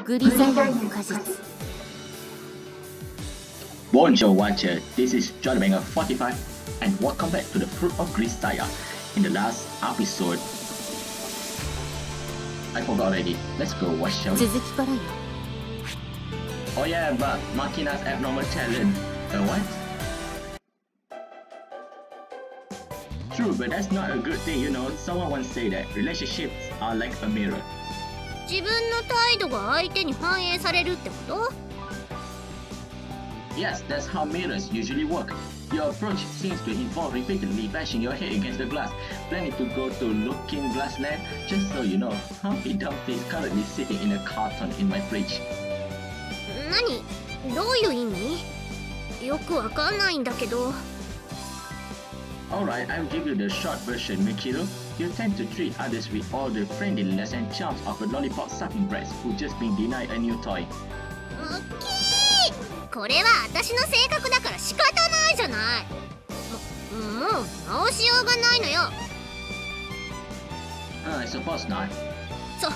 グリサイアの果実。 Bonjour Watcher, this is Jordan45 and welcome back to the Fruit of Grisaia. In the last episode, I forgot already. Let's go watch shall we? 続きからよ。 Oh yeah, but Makina's abnormal talent. What? True, but that's not a good thing, you know. Someone once said that relationships are like a mirror. 自分の態度が相手に反映されるってこと？ Yes, that's how mirrors usually work. Your approach seems to involve repeatedly bashing your head against the glass, planning to go to Looking Glass Land. Just so you know, Humpty Dumpty is currently sitting in a carton in my fridge. 何？どういう意味？よくわかんないんだけど。 Alright, I'll give you the short version, Michiru. You tend to treat others with all the friendliness and charms of a lollipop-sucking brat who just been denied a new toy. これは私の性格だから仕方ないじゃない。もう直しようがないのよ。I suppose not. そ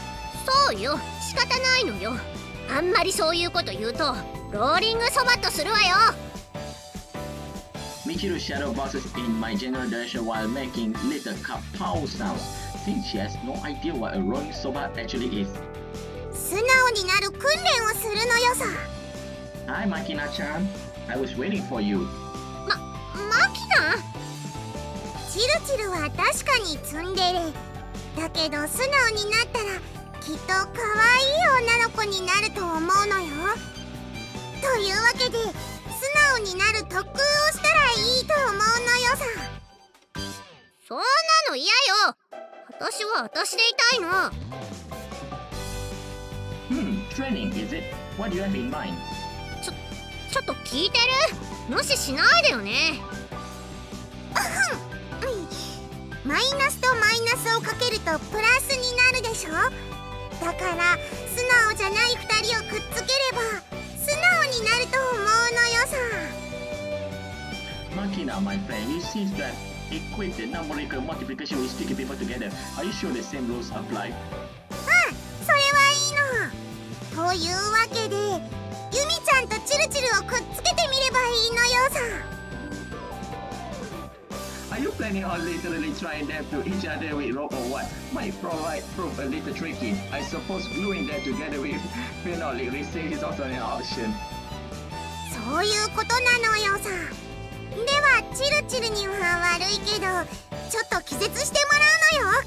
うよ、仕方ないのよ。あんまりそういうこと言うとローリングそばっとするわよ。 Michiru shadow boxes in my general direction while making little kapow sounds, since she has no idea what a rolling soba actually is. 素直になる訓練をするのよさ。 Hi Makina-chan, I was waiting for you. マキナ？チルチルは確かにツンデレだけど素直になったらきっと可愛い女の子になると思うのよ。というわけで素直になる特訓をしたらいいと思うのよさ。そんなの嫌よ。私は私でいたいの。Training, is it? What do you have in mind? ちょっと聞いてる？無視しないでよね。マイナスとマイナスをかけるとプラスになるでしょ。だから素直じゃない2人をくっつければ素直になると思うのよさ。 Makina, my friend, you seem to have equate the numerical multiplication with sticking people together. Are you sure the same rules apply? それはいいの。というわけでユミちゃんとチルチルをくっつけてみればいいのよさ。 Are you planning on literally trying them to each other with rope or what? Might prove a little tricky. I suppose gluing them together with phenolic resin is also an option. そういうことなのよさ。ではチルチルには悪いけどちょっと気絶してもらうのよ。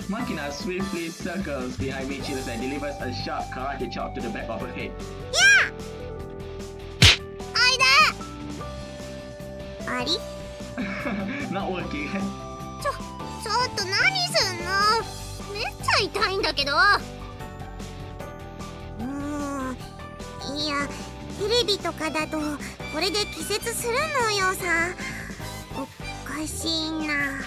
Makina swiftly circles behind Michiru and delivers a sharp karate chop to the back of her head. やあ！あいだ！あり？ Not working. ちょっと何すんの？めっちゃ痛いんだけど。いや、テレビとかだとこれで気絶するのよさ。おかしいな。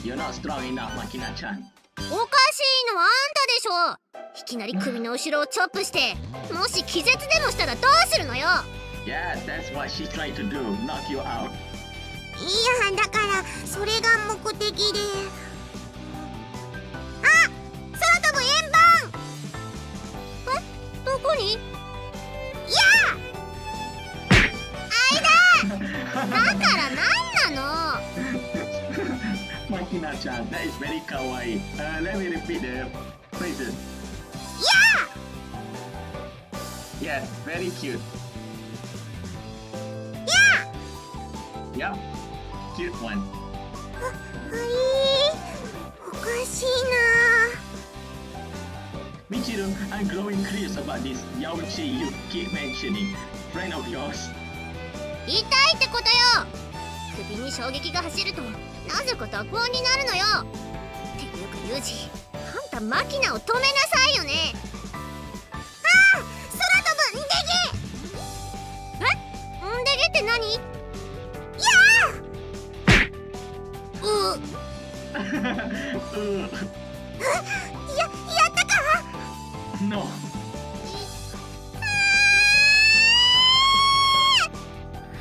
You're not strong enough, Makina-chan. おかしいのはあんたでしょ。いきなり首の後ろをチョップしてもし気絶でもしたらどうするのよ。 Yeah, that's what she's trying to do, knock you out. いや、だからそれが目的で。あ、空飛ぶ円盤。どこに？やあ！あいだ！だからなんなの？ Makina-chan, that is very kawaii. Let me repeat the phrases. Yeah! Yes, very cute. Yeah! Yep, cute one. おかしいな。 Michiru, I'm growing curious about this Yaochi you keep mentioning. Friend of yours. 痛いってことよ。首に衝撃が走るとなぜか濁音になるのよ。っていうかユージ、あんたマキナを止めなさいよね。ああ、空飛ぶんでげ。んでげって何？やったか？ No.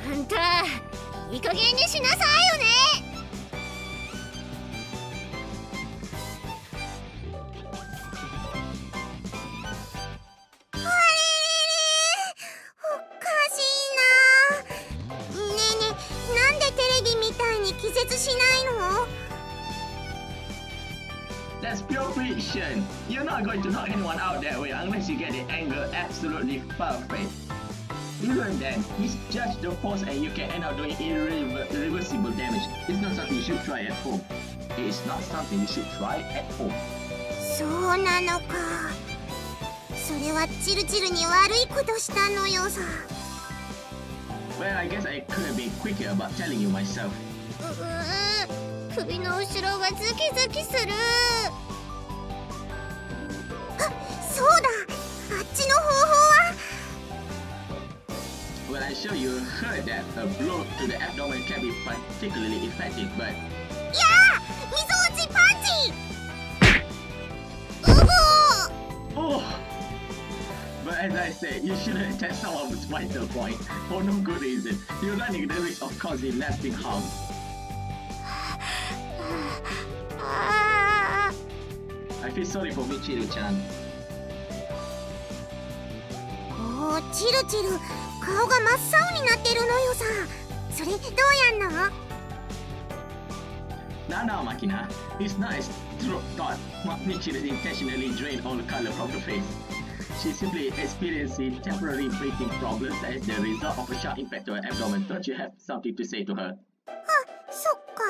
あんたいい加減にしなさいよね。That's pure fiction. You're not going to knock anyone out that way unless you get the angle absolutely perfect. Even then, misjudge the force and you can end up doing irreversible damage. It's not something you should try at home. It's not something you should try at home. そうなのか。それはチルチルに悪いことしたのよさ。Well, I guess I could have been quicker about telling you myself. 首の後ろがズキズキする。あ、そうだ。あっちの方法は。Well, I'm sure you heard that a blow to the abdomen can be particularly effective, but... やあ、溝落ちパンチ。Oh! But as I said, you shouldn't attack someone's vital point for no good reason. You're running the risk of causing lasting harm. I feel sorry for Michiru-chan. おお、チルチル、顔が真っ青になってるのよさ。それどうやんのNow, Makina, it's not as thought. Michiru intentionally drained all the color from her face. She's simply experiencing temporary breathing problems as the result of a sharp impact to her abdomen. Don't you have something to say to her? あ、そっか。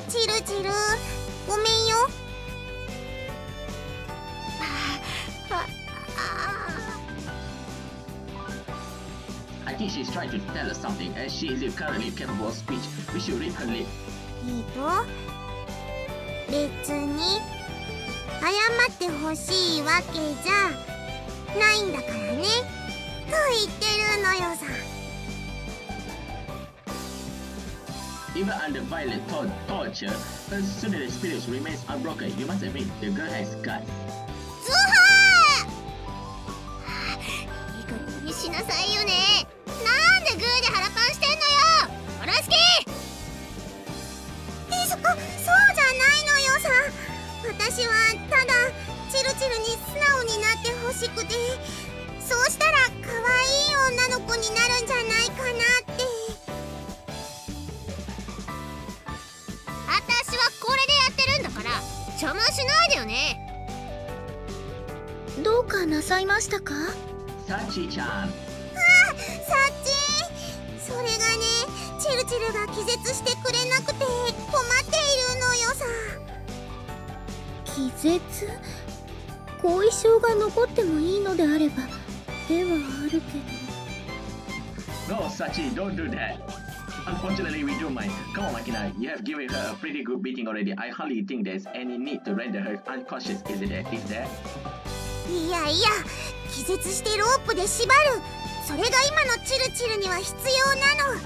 チルチル、ごめんよ。I think she's trying to tell us something, as she is currently capable of speech. We should read her lips. 別に謝ってほしいわけじゃないんだからね、と言ってるのよさ。Even under violent torture, her student spirit remains unbroken. You must admit, the girl has guts. ズハー！いい加減にしなさいよね。なんでグーで腹パンしてんのよ。オラスキそうじゃないのよさ。私はただチルチルに素直になってほしくて、そうしたら可愛い女の子になるんじゃないかなって。私はこれでやってるんだから邪魔しないでよね。どうかなさいましたか、サチちゃん。あ、サチ、それがね、チルチルが気絶してくれなくて困っているのよさ。気絶？後遺症が残ってもいいのであればではあるけど。 No, Sachi, don't do that. Unfortunately, we do mind. Come on, Makina, you have given her a pretty good beating already. I hardly think there's any need to render her unconscious, is there? いやいや、気絶してロープで縛る。それが今のチルチルには必要なの。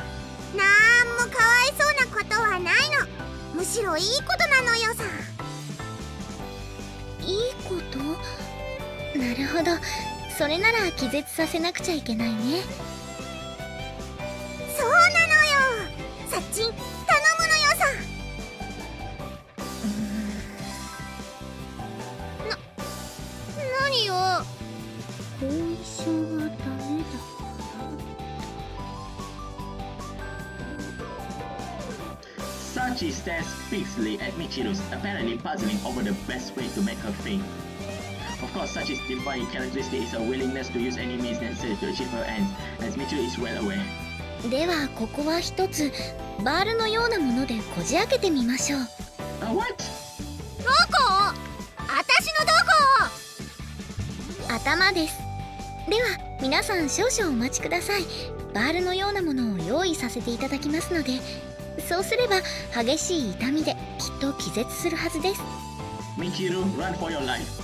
なんもかわいそうなことはないの。むしろいいことなのよさ。いいこと？なるほど。それなら気絶させなくちゃいけないね。そうなのよ。サッチン、頼むのよさ。何よ。後遺症はダメだから。Sachi stares fixedly at Michiru, apparently puzzling over the best way to make her faint. Of course, Sachi's defining characteristic is her willingness to use any means necessary to achieve her ends, as Michiru is well aware. では、ここは一つバールのようなものでこじ開けてみましょう。What? どこ？私のどこ？頭です。では、皆さん少々お待ちください。バールのようなものを用意させていただきますので、そうすれば激しい痛みできっと気絶するはずです。Michiru, run for your life.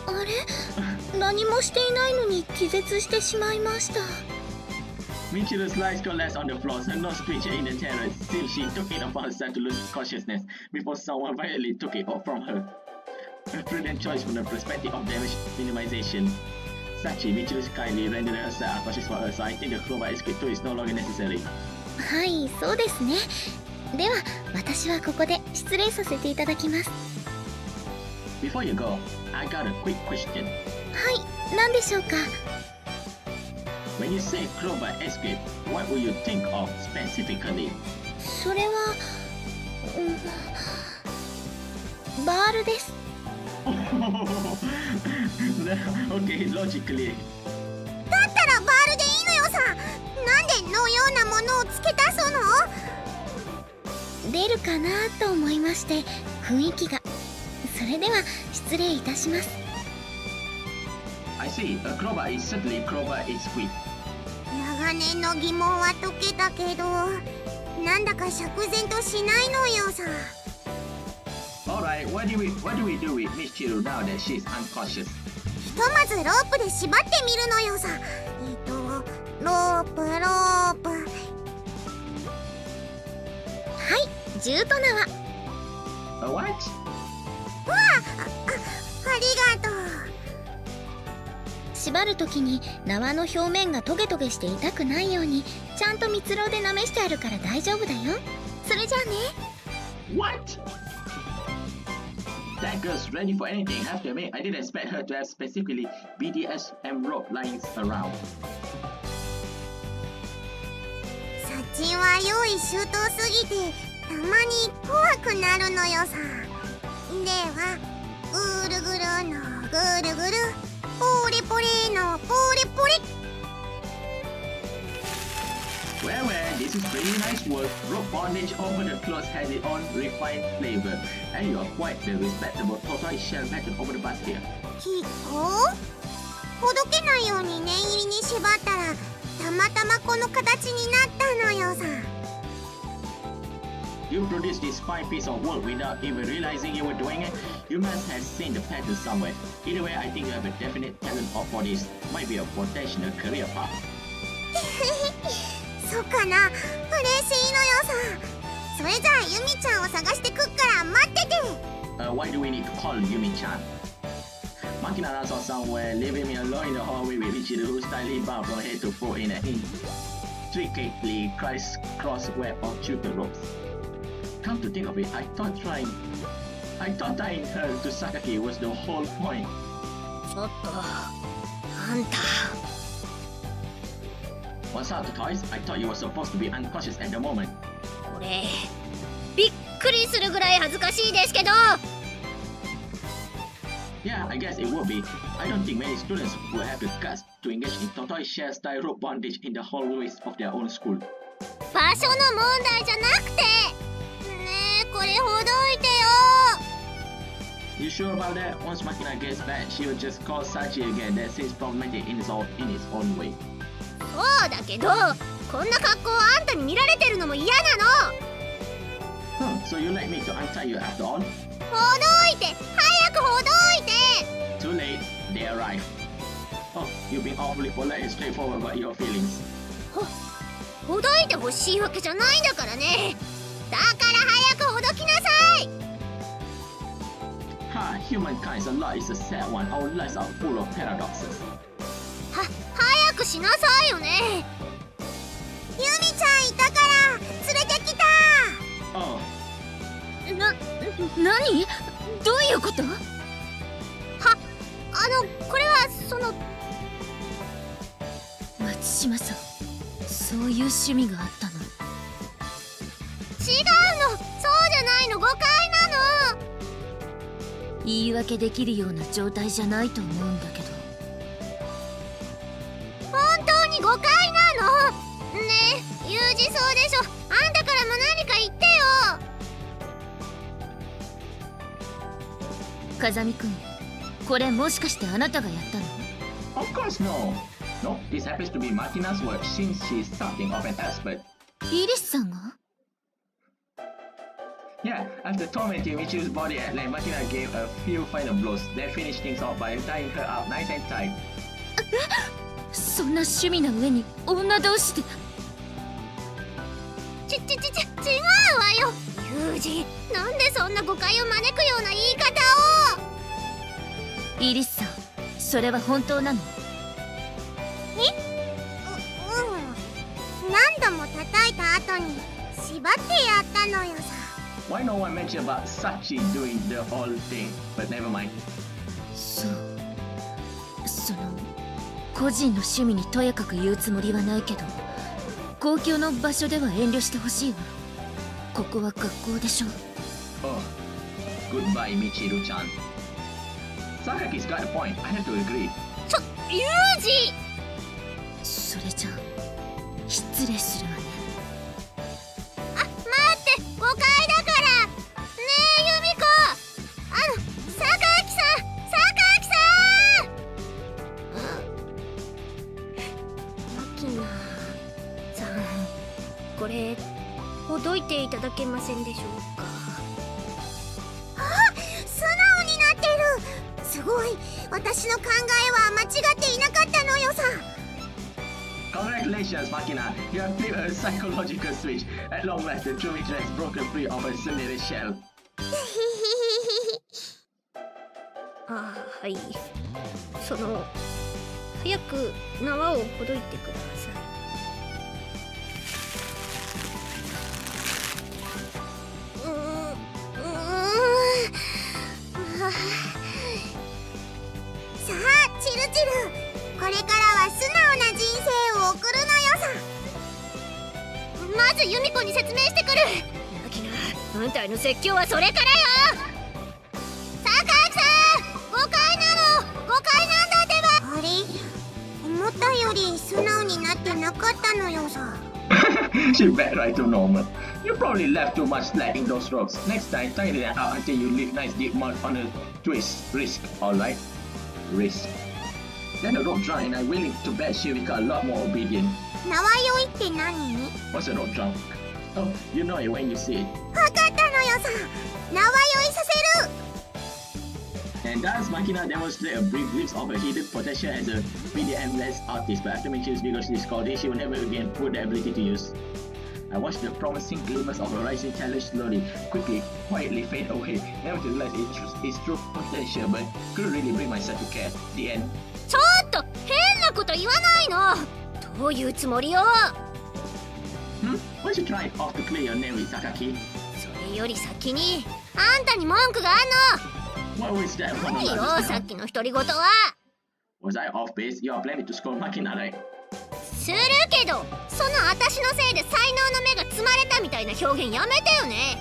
あれ？何もしていないのに気絶してしまいました。Michiru's lies collapsed on the floor, her nose twitched in the terror. Still, she took it upon herself to lose consciousness before someone violently took it from her. A prudent choice from the perspective of damage minimization. Sachi, Michiru's kindly rendered herself unconscious for her, so I think the crowbar escape tool is no longer necessary. はい、そうですね。では、私はここで失礼させていただきます。Before you go, I got a quick question. はい、何でしょうか。When you say crowbar escape, what will you think of specifically? それは、バールです。Okay, logically. だったらバールでいいのよさ。なんでのようなものを付け足すの？出るかなと思いまして、雰囲気が。それでは失礼いたします。I see. A crowbar is certainly crowbar is quick. 長年の疑問は解けたけど、なんだか釈然としないのよさ。Alright, what do we do with Michiru now that she's unconscious? ひとまずロープで縛ってみるのよさ。ロープ。はい、銃と縄。What? ありがとう。縛るときに縄の表面がトゲトゲして痛くないようにちゃんと蜜蝋でなめしてあるから大丈夫だよ。それじゃあね。 What? That girl's ready for anything. Have to admit, I didn't expect her to have specifically BDSM rope lines around. サチは用意周到すぎてたまに怖くなるのよさ。ではぐるぐるのぐるぐる、ポリポリのポリポリ。 Well, this is pretty nice work. Rope bondage over the clothes has its own refined flavor, and you are quite the respectable tortoise shell pattern over the bust here. きっとほどけないように念入りに縛ったらたまたまこの形になったのよさ。 You produced this fine piece of work without even realizing you were doing it. You must have seen the pattern somewhere. Either way, I think you have a definite talent for this. Might be a potential career path. そうかな。嬉しいのよさ。それじゃあユミちゃんを探してくっから待ってて。Why do we need to call Yumi-chan? Makina runs off somewhere, leaving me alone in the hallway with Michiru, who's tightly bound from head to foot in an intricately crisscross web of tutor ropes. Come to think of it, I thought tying her to Sakaki was the whole point. ちょっとあんた。 What's up, Toys? I thought you were supposed to be unconscious at the moment. これびっくりするぐらい恥ずかしいですけど。 Yeah, I guess it would be. I don't think many students will have the guts to engage in tortoise shell style rope bondage in the hallways of their own school. 場所の問題じゃなくて、ねえこれほどいてよ。 You sure about that? Once Makina gets back, she will just call Sachi again. That seems problematic in its own way. そうだけど、こんな格好あんたに見られてるのも嫌なの。So you like me to untie you after all? ほどいて、早くほどいて。 Too late, they arrive. Oh, you've been awfully polite and straightforward about your feelings. ほどいてほしいわけじゃないんだからね。だから早くほどきなさい。 Ha, humankind's lot is a sad one. Our lives are full of paradoxes. 早くしなさいよね。ユミちゃんいたから連れてきた。 Oh. 何？どういうこと？これはその松島さん、そういう趣味があったの？違うの、そうじゃないの、誤解なの。言い訳できるような状態じゃないと思うんだけど。本当に誤解なの？ねえ、有事そうでしょ。あんたからも何か言ってよ。風見くん、これもしかしてあなたがやったの？ Of course no. No, this happens to be Makina's work since she's something of an expert. イリスさんが？ Yeah, after tormenting Michiru's body at length, Makina gave a few final blows, then finished things off by tying her up nice and tight. そんな趣味な上に女同士で。違うわよ。友人、なんでそんな誤解を招くような言い方を。イリスさん、それは本当なの？何度も叩いた後に縛ってやったのよさ。 Why no one mentioned about Sachi doing the whole thing? But never mind. そう、その個人の趣味にとやかく言うつもりはないけど、公共の場所では遠慮してほしいわ。ここは学校でしょ。 Oh, goodbye, Michiru-chan. Sakaki's got a point. I have to agree. ユージ。それじゃ失礼するわね。あ、待って、誤解だから。ねえユミコ、榊さん、マキナさん、これほどいていただけませんでしょうか。あ、素直になってる。すごい、私の考えは間違っていなかったのよさ。Congratulations, Makina. You have flipped a psychological switch. At long last, the true Michiru has broken free of her Cinderella shell. あ、はい。早く縄をほどいてください。さあ、チルチル、これからは素直な人生を送るのよさ。まずユミコに説明してくる。マキナ、あんたの説教はそれからよ。榊さん、誤解なんだってば。あれ、思ったより素直になってなかったのよさ。She back right to normal. You probably left too much slack in those ropes. Next time, tighten it out until you leave nice deep mud on a twist. Risk, alright? Risk. Then the rope dry and I'm willing to bet she become a lot more obedient. 縄酔いって何？ What's a rope drunk? Oh, you know it when you see it. わかったのよさ。縄酔いさせる。And thus, Makina demonstrated a brief glimpse of her hidden potential as a BDM-less artist, but after Michiru's vigorously scolding, she will never again put the ability to use. I watched the promising glimmers of her rising talent slowly, quickly, quietly fade away, never to realize its true potential, but couldn't really bring myself to care. The end. ちょっと変なこと言わないの。どういうつもりよ。Why don't you try it off to clear your name with Sakaki? それより先にあんたに文句があんの。 What was that? 何よ、さっきの独り言は。 Was I off base? You are planning to scold Makina, right? するけど、その私のせいで才能の目が摘まれたみたいな表現やめてよね。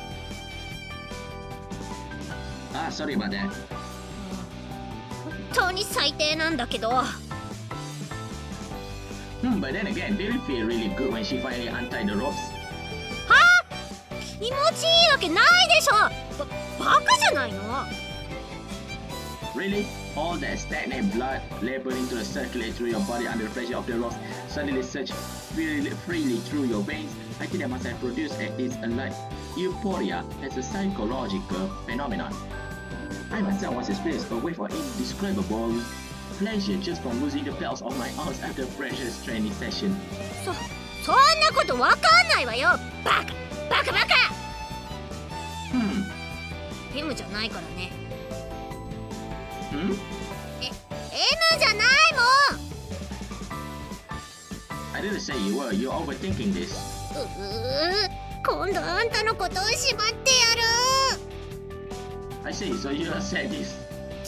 Ah, sorry about that. 本当に最低なんだけど。But then again, did it feel really good when she finally untied the ropes? はあ、気持ちいいわけないでしょ。バカじゃないの。 Really? All that stagnant blood laboring to circulate through your body under the pressure of the ropes suddenly surged freely through your veins. I think that must have produced at least a like euphoria as a psychological phenomenon. I myself was experienced a wave of indescribable pleasure just from losing the bells of my arms after a precious training session. そんなことわかんないわよ。バカ。M じゃないからね。M じゃないもん。 I didn't say you were. You're overthinking this. 今度あんたのことを縛ってやる。 I see. So you have said this.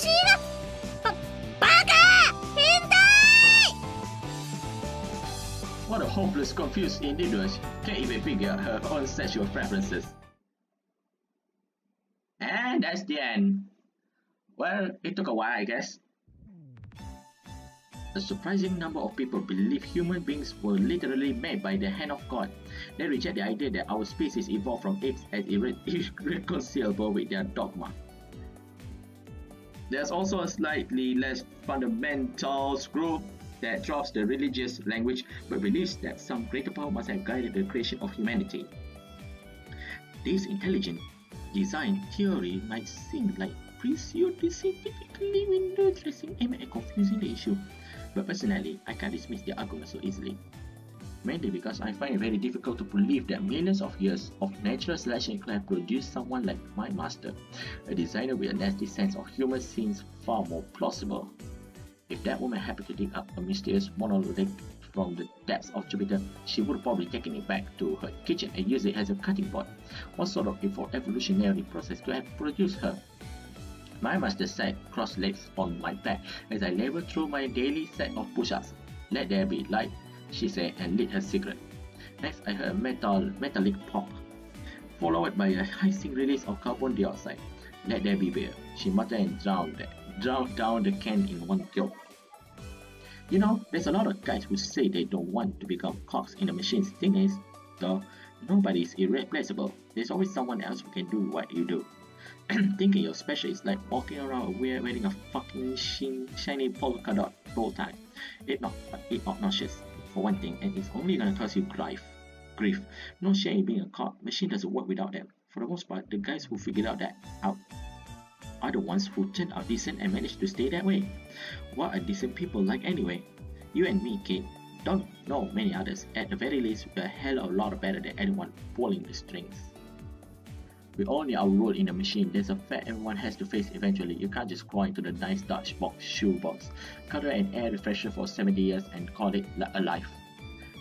違う。バカ！変態！ What a hopeless, confused individual. Can't even figure out her own sexual preferences. And that's the end. Well, it took a while, I guess. A surprising number of people believe human beings were literally made by the hand of God. They reject the idea that our species evolved from apes as irreconcilable with their dogma. There's also a slightly less fundamental group that drops the religious language but believes that some greater power must have guided the creation of humanity. This intelligent design theory might seem like pursued scientifically window dressing aimed at confusing the issue, but personally, I can't dismiss the argument so easily. Mainly because I find it very difficult to believe that millions of years of natural selection could have produced someone like my master. A designer with a nasty sense of humor seems far more plausible. If that woman happened to dig up a mysterious monolith from the depths of Jupiter, she would have probably taken it back to her kitchen and used it as a cutting board. What sort of evolutionary process could have produced her? My master sat cross-legged on my back as I labored through my daily set of push-ups. Let there be light, she said, and lit her cigarette. Next, I heard a metallic pop. followed by a hissing release of carbon dioxide. Let there be beer, she muttered and drowned down the can in one gulp. You know, there's a lot of guys who say they don't want to become cogs in the machine's thing is, though, nobody's irreplaceable. There's always someone else who can do what you do. Thinking you're special is like walking around wearing a fucking shiny polka dot bow tie. It's obnoxious, for one thing, and it's only gonna cause you grief. No shame being a cog. Machine doesn't work without them. For the most part, the guys who figured out are the ones who turned out decent and managed to stay that way. What are decent people like anyway? You and me, kid, don't know many others. At the very least, we're a hell of a lot better than anyone pulling the strings. We all need our role in the machine. There's a fact everyone has to face eventually. You can't just crawl into the nice Dutch shoebox, cuddle an air refresher for 70 years and call it a life.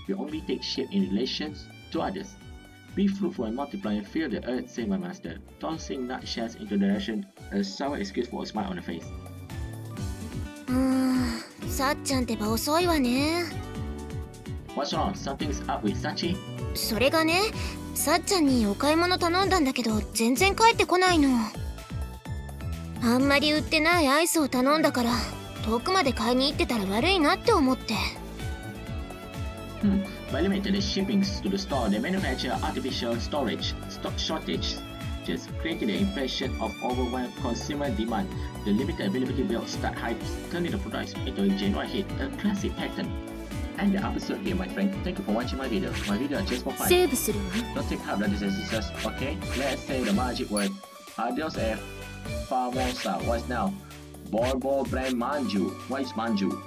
We only take shape in relations to others. Be fruitful and multiply and fill the earth, say my master, tossing nutshells into the direction, a sour excuse for a smile on the face. さっちゃんってば遅いわね。 What's wrong? Something's up with Sachi? それがね、さっちゃんにお買い物頼んだんだけど全然帰ってこないの。あんまり売ってないアイスを頼んだから遠くまで買いに行ってたら悪いなって思って。By limiting the shippings to the store, they manufacture artificial stock shortage, just creating the impression of overwhelmed consumer demand. The limited availability built start hypes, turning the products into a genuine hit, a classic pattern. And the episode here, my friend. Thank you for watching my video. My video is just for fun. セーブするわ。 Don't take heart, brothers and sisters. Okay, let's say the magic word. Adios F. Famosa. What's now? Borbo brand manju. What is manju?